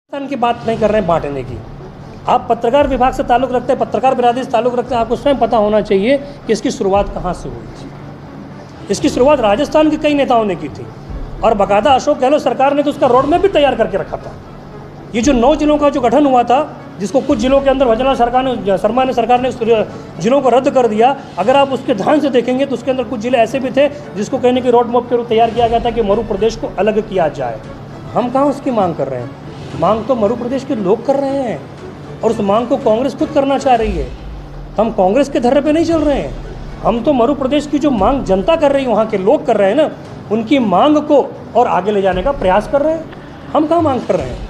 की बात नहीं कर रहे हैं बांटने की। आप पत्रकार विभाग से ताल्लुक़ रखते हैं, पत्रकार बिरादरी से ताल्लुक़ रखते हैं, आपको स्वयं पता होना चाहिए कि इसकी शुरुआत कहाँ से हुई थी। इसकी शुरुआत राजस्थान के कई नेताओं ने की थी और बाकायदा अशोक गहलोत सरकार ने तो उसका रोड मैप भी तैयार करके रखा था। ये जो 9 जिलों का जो गठन हुआ था, जिसको कुछ जिलों के अंदर भजनलाल सरकार ने जिलों को रद्द कर दिया, अगर आप उसके ध्यान से देखेंगे तो उसके अंदर कुछ जिले ऐसे भी थे जिसको कहने की रोड मैप के रूप तैयार किया गया था कि मरु प्रदेश को अलग किया जाए। हम कहाँ उसकी मांग कर रहे हैं? मांग तो मरु प्रदेश के लोग कर रहे हैं और उस मांग को कांग्रेस खुद करना चाह रही है। हम कांग्रेस के धर्रे पे नहीं चल रहे हैं। हम तो मरु प्रदेश की जो मांग जनता कर रही है, वहाँ के लोग कर रहे हैं ना, उनकी मांग को और आगे ले जाने का प्रयास कर रहे हैं। हम कहाँ मांग कर रहे हैं?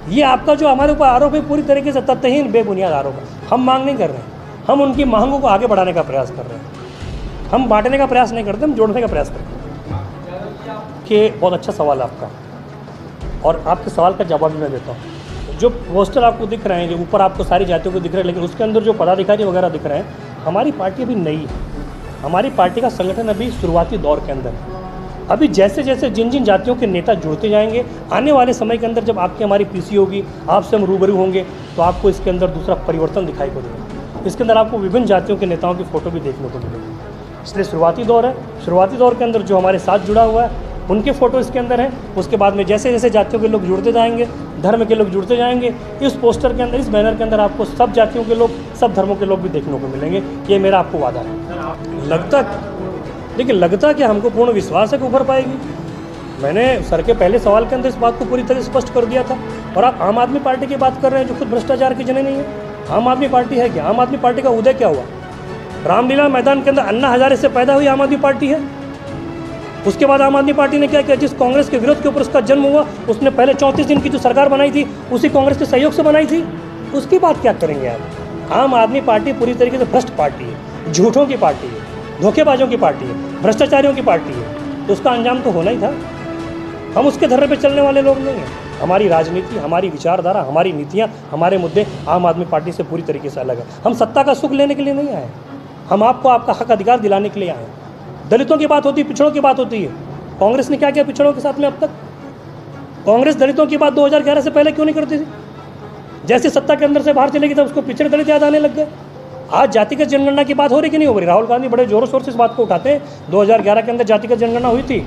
ये आपका जो हमारे ऊपर आरोप है पूरी तरीके से तथ्यहीन बेबुनियाद आरोप है। हम मांग नहीं कर रहे हैं, हम उनकी मांगों को आगे बढ़ाने का प्रयास कर रहे हैं। हम बांटने का प्रयास नहीं करते, हम जोड़ने का प्रयास करते हैं। कि बहुत अच्छा सवाल है आपका और आपके सवाल का जवाब भी मैं देता हूँ। जो पोस्टर आपको दिख रहे हैं, जो ऊपर आपको सारी जातियों को दिख रहे हैं, लेकिन उसके अंदर जो पदाधिकारी वगैरह दिख रहे हैं, हमारी पार्टी अभी नई है। हमारी पार्टी का संगठन अभी शुरुआती दौर के अंदर है। अभी जैसे जैसे जिन जिन जातियों के नेता जुड़ते जाएंगे, आने वाले समय के अंदर जब आपकी हमारी पीसी होगी, आपसे हम रूबरू होंगे, तो आपको इसके अंदर दूसरा परिवर्तन दिखाई पड़ेगा। इसके अंदर आपको विभिन्न जातियों के नेताओं की फ़ोटो भी देखने को मिलेगी। इसलिए शुरुआती दौर है। शुरुआती दौर के अंदर जो हमारे साथ जुड़ा हुआ है उनके फ़ोटो इसके अंदर हैं। उसके बाद में जैसे जैसे जातियों के लोग जुड़ते जाएंगे, धर्म के लोग जुड़ते जाएंगे, इस पोस्टर के अंदर, इस बैनर के अंदर आपको सब जातियों के लोग, सब धर्मों के लोग भी देखने को मिलेंगे। ये मेरा आपको वादा है। लगता कि हमको पूर्ण विश्वास है कि उभर पाएगी। मैंने सर के पहले सवाल के अंदर इस बात को पूरी तरह स्पष्ट कर दिया था। और आप आम आदमी पार्टी की बात कर रहे हैं, जो खुद भ्रष्टाचार की जननी है। आम आदमी पार्टी है क्या? आम आदमी पार्टी का उदय क्या हुआ? रामलीला मैदान के अंदर अन्ना हजारे से पैदा हुई आम आदमी पार्टी है। उसके बाद आम आदमी पार्टी ने क्या किया? जिस कांग्रेस के विरोध के ऊपर उसका जन्म हुआ, उसने पहले 34 दिन की जो सरकार बनाई थी, उसी कांग्रेस के सहयोग से बनाई थी। उसकी बात क्या करेंगे आप? आम आदमी पार्टी पूरी तरीके से भ्रष्ट पार्टी है, झूठों की पार्टी है, धोखेबाजों की पार्टी है, भ्रष्टाचारियों की पार्टी है। तो उसका अंजाम तो होना ही था। हम उसके धर्रे पे चलने वाले लोग नहीं हैं। हमारी राजनीति, हमारी विचारधारा, हमारी नीतियाँ, हमारे मुद्दे आम आदमी पार्टी से पूरी तरीके से अलग है। हम सत्ता का सुख लेने के लिए नहीं आए, हम आपको आपका हक अधिकार दिलाने के लिए आए हैं। दलितों की बात होती है, पिछड़ों की बात होती है। कांग्रेस ने क्या किया पिछड़ों के साथ में अब तक? कांग्रेस दलितों की बात 2011 से पहले क्यों नहीं करती थी? जैसे सत्ता के अंदर से बाहर चलेगी तब उसको पिछड़े दलित याद आने लग गए। आज जातिगत जनगणना की बात हो रही कि नहीं हो रही? राहुल गांधी बड़े जोरों शोर से इस बात को उठाते हैं। 2011 के अंदर जातिगत जनगणना हुई थी,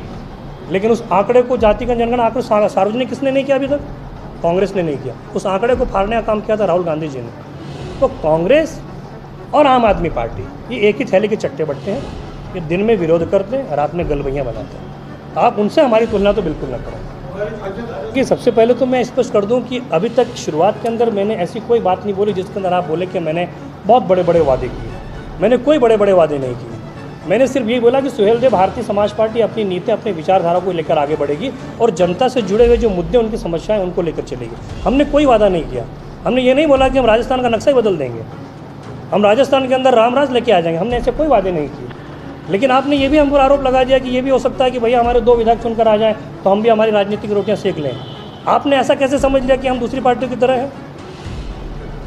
लेकिन उस आंकड़े को, जातिगत जनगणना आंकड़े सार्वजनिक किसने नहीं किया अभी तक? कांग्रेस ने नहीं किया। उस आंकड़े को फाड़ने का काम किया था राहुल गांधी जी ने। तो कांग्रेस और आम आदमी पार्टी ये एक ही थैले के चट्टे बट्टे हैं। ये दिन में विरोध करते हैं, रात में गलबैयाँ बनाते हैं। आप उनसे हमारी तुलना तो बिल्कुल न करें। कि सबसे पहले तो मैं स्पष्ट कर दूं कि अभी तक शुरुआत के अंदर मैंने ऐसी कोई बात नहीं बोली जिसके अंदर आप बोले कि मैंने बहुत बड़े बड़े वादे किए। मैंने कोई बड़े बड़े वादे नहीं किए। मैंने सिर्फ ये बोला कि सुहेलदेव भारतीय समाज पार्टी अपनी नीतियाँ, अपनी विचारधारा को लेकर आगे बढ़ेगी और जनता से जुड़े हुए जो मुद्दे, उनकी समस्याएं, उनको लेकर चलेगी। हमने कोई वादा नहीं किया। हमने ये नहीं बोला कि हम राजस्थान का नक्शा ही बदल देंगे, हम राजस्थान के अंदर रामराज लेके आ जाएंगे। हमने ऐसे कोई वादे नहीं किए। लेकिन आपने ये भी हम पर आरोप लगा दिया कि ये भी हो सकता है कि भैया हमारे 2 विधायक चुनकर आ जाएं तो हम भी हमारी राजनीतिक रोटियां सेक लें। आपने ऐसा कैसे समझ लिया कि हम दूसरी पार्टियों की तरह हैं?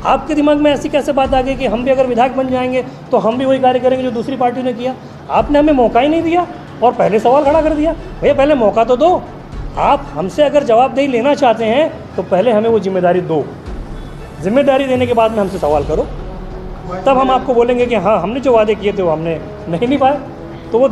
आपके दिमाग में ऐसी कैसे बात आ गई कि हम भी अगर विधायक बन जाएंगे तो हम भी वही कार्य करेंगे जो दूसरी पार्टी ने किया? आपने हमें मौका ही नहीं दिया और पहले सवाल खड़ा कर दिया। भैया पहले मौका तो दो। आप हमसे अगर जवाबदेही लेना चाहते हैं तो पहले हमें वो जिम्मेदारी दो। जिम्मेदारी देने के बाद में हमसे सवाल करो, तब हम आपको बोलेंगे कि हाँ, हमने जो वादे किए थे वो हमने नहीं निभाए। तो वो